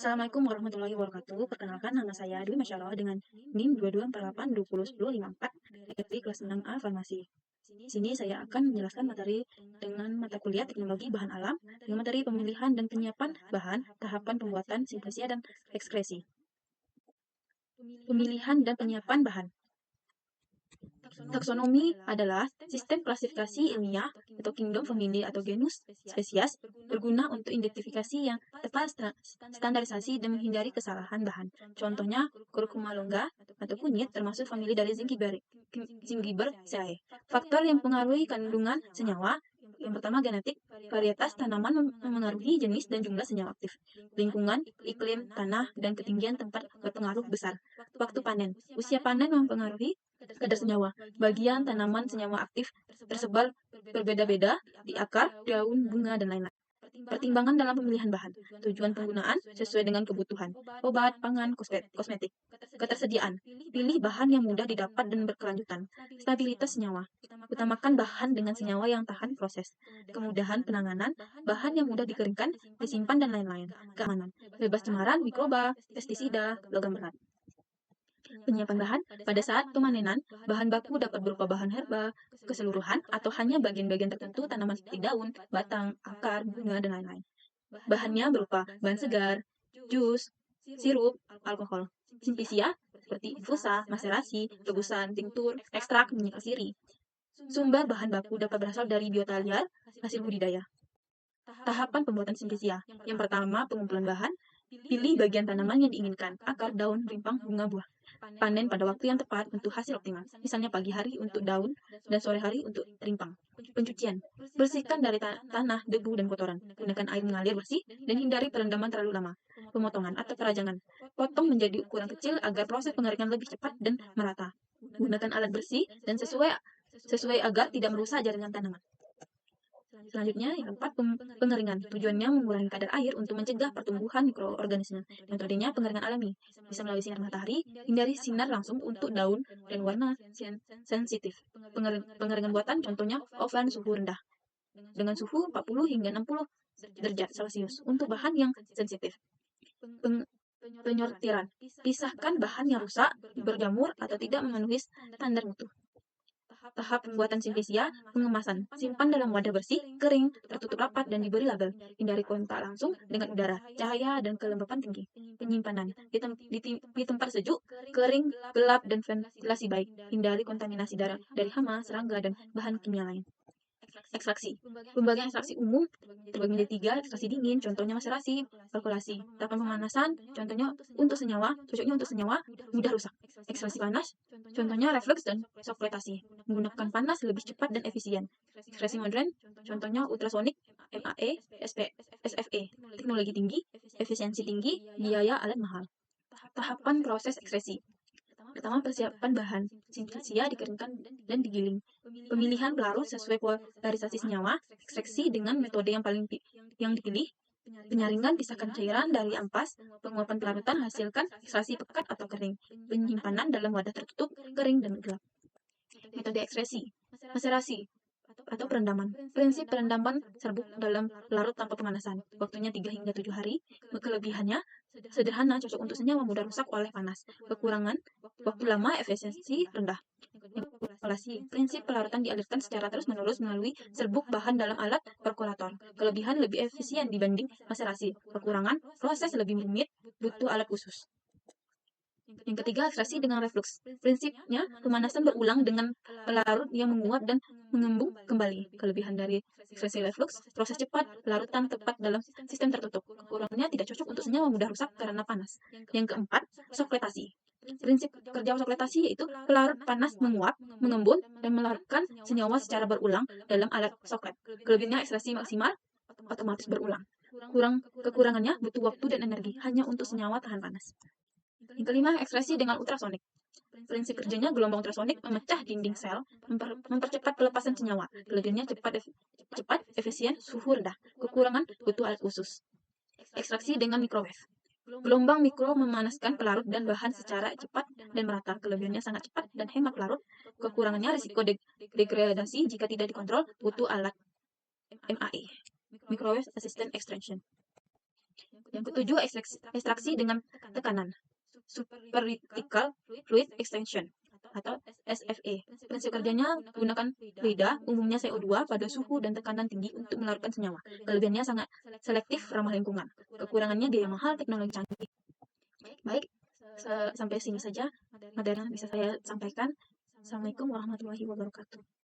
Assalamualaikum warahmatullahi wabarakatuh. Perkenalkan, nama saya Dwi Masyarah dengan NIM 2248201054 dari kelas 6A Farmasi. Di sini saya akan menjelaskan materi dengan mata kuliah Teknologi Bahan Alam dengan materi pemilihan dan penyiapan bahan, tahapan pembuatan simplisia dan ekskresi. Pemilihan dan penyiapan bahan. Taksonomi adalah sistem klasifikasi ilmiah atau kingdom family atau genus spesies berguna untuk identifikasi yang tepat standarisasi dan menghindari kesalahan bahan. Contohnya Curcuma longa atau kunyit termasuk famili dari Zingiberraceae. Faktor yang mempengaruhi kandungan senyawa. Yang pertama genetik, varietas tanaman memengaruhi jenis dan jumlah senyawa aktif. Lingkungan, iklim, tanah, dan ketinggian tempat berpengaruh besar. Waktu panen, usia panen mempengaruhi kadar senyawa. Bagian tanaman senyawa aktif tersebar berbeda-beda di akar, daun, bunga, dan lain-lain. Pertimbangan dalam pemilihan bahan. Tujuan penggunaan sesuai dengan kebutuhan. Obat, pangan, kosmetik. Ketersediaan. Pilih bahan yang mudah didapat dan berkelanjutan. Stabilitas senyawa. Utamakan bahan dengan senyawa yang tahan proses. Kemudahan penanganan. Bahan yang mudah dikeringkan, disimpan, dan lain-lain. Keamanan. Bebas cemaran, mikroba, pestisida, logam berat. Penyiapan bahan, pada saat pemanenan, bahan baku dapat berupa bahan herba keseluruhan atau hanya bagian-bagian tertentu tanaman seperti daun, batang, akar, bunga, dan lain-lain. Bahannya berupa bahan segar, jus, sirup, alkohol. Simplisia seperti infusa, maserasi, rebusan, tinktur, ekstrak, minyak siri. Sumber bahan baku dapat berasal dari biota liar, hasil budidaya. Tahapan pembuatan simplisia. Yang pertama, pengumpulan bahan. Pilih bagian tanaman yang diinginkan, akar, daun, rimpang, bunga, buah. Panen pada waktu yang tepat untuk hasil optimal. Misalnya pagi hari untuk daun dan sore hari untuk rimpang. Pencucian. Bersihkan dari tanah, debu, dan kotoran. Gunakan air mengalir bersih dan hindari perendaman terlalu lama. Pemotongan atau perajangan. Potong menjadi ukuran kecil agar proses pengeringan lebih cepat dan merata. Gunakan alat bersih dan sesuai agar tidak merusak jaringan tanaman. Selanjutnya, yang keempat, pengeringan. Tujuannya mengurangi kadar air untuk mencegah pertumbuhan mikroorganisme. Metodenya pengeringan alami. Bisa melalui sinar matahari, hindari sinar langsung untuk daun dan warna sensitif. Pengeringan buatan contohnya oven suhu rendah. Dengan suhu 40 hingga 60 derajat Celcius untuk bahan yang sensitif. Penyortiran. Pisahkan bahan yang rusak, berjamur, atau tidak memenuhi standar mutu. Tahap pembuatan simplisia, pengemasan. Simpan dalam wadah bersih, kering, tertutup rapat, dan diberi label. Hindari kontak langsung dengan udara, cahaya, dan kelembapan tinggi. Penyimpanan. Di tempat sejuk, kering, gelap, dan ventilasi baik. Hindari kontaminasi dari hama, serangga, dan bahan kimia lain. Ekstraksi. Pembagian ekstraksi umum terbagi menjadi 3, ekstraksi dingin, contohnya maserasi, kalkulasi. Tahapan pemanasan, contohnya cocoknya untuk senyawa, mudah rusak. Ekstraksi panas, contohnya reflux dan sokretasi. Menggunakan panas lebih cepat dan efisien. Ekspresi modern, contohnya ultrasonik, MAE, SFE. Teknologi tinggi, efisiensi tinggi, biaya alat mahal. Tahapan proses ekspresi. Pertama, persiapan bahan. Simplisia dikeringkan dan digiling. Pemilihan pelarut sesuai polarisasi senyawa. Ekstraksi dengan metode yang dipilih. Penyaringan, pisahkan cairan dari ampas. Penguapan pelarutan, hasilkan ekstraksi pekat atau kering. Penyimpanan dalam wadah tertutup, kering, dan gelap. Metode ekspresi. Maserasi atau perendaman. Prinsip perendaman serbuk dalam larut tanpa pemanasan. Waktunya 3 hingga 7 hari. Kelebihannya sederhana, cocok untuk senyawa, mudah rusak oleh panas. Kekurangan, waktu lama, efisiensi rendah. Evaluasi. Prinsip pelarutan dialirkan secara terus-menerus melalui serbuk bahan dalam alat perkolator. Kelebihan lebih efisien dibanding maserasi. Kekurangan, proses lebih rumit, butuh alat khusus. Yang ketiga, ekstraksi dengan reflux. Prinsipnya, pemanasan berulang dengan pelarut yang menguap dan mengembung kembali. Kelebihan dari ekstraksi reflux, proses cepat, pelarutan tepat dalam sistem tertutup. Kekurangannya tidak cocok untuk senyawa, mudah rusak karena panas. Yang keempat, sokletasi. Prinsip kerja sokletasi yaitu pelarut panas menguap, mengembun, dan melarutkan senyawa secara berulang dalam alat soklet. Kelebihannya ekstraksi maksimal, otomatis berulang. Kekurangannya butuh waktu dan energi, hanya untuk senyawa tahan panas. Yang kelima, ekstraksi dengan ultrasonik. Prinsip kerjanya gelombang ultrasonik memecah dinding sel, mempercepat pelepasan senyawa. Kelebihannya cepat, efisien, suhu rendah. Kekurangan, butuh alat khusus. Ekstraksi dengan microwave. Gelombang mikro memanaskan pelarut dan bahan secara cepat dan merata. Kelebihannya sangat cepat dan hemat pelarut. Kekurangannya risiko degradasi jika tidak dikontrol, butuh alat MAE, Microwave Assisted Extraction. Yang ketujuh, ekstraksi dengan tekanan. Supracritical Fluid Extraction atau SFE. Prinsip kerjanya gunakan lidah, umumnya CO2 pada suhu dan tekanan tinggi untuk melarutkan senyawa. Kelebihannya sangat selektif, ramah lingkungan. Kekurangannya biaya mahal, teknologi canggih. Baik, sampai sini saja materi yang bisa saya sampaikan. Assalamualaikum warahmatullahi wabarakatuh.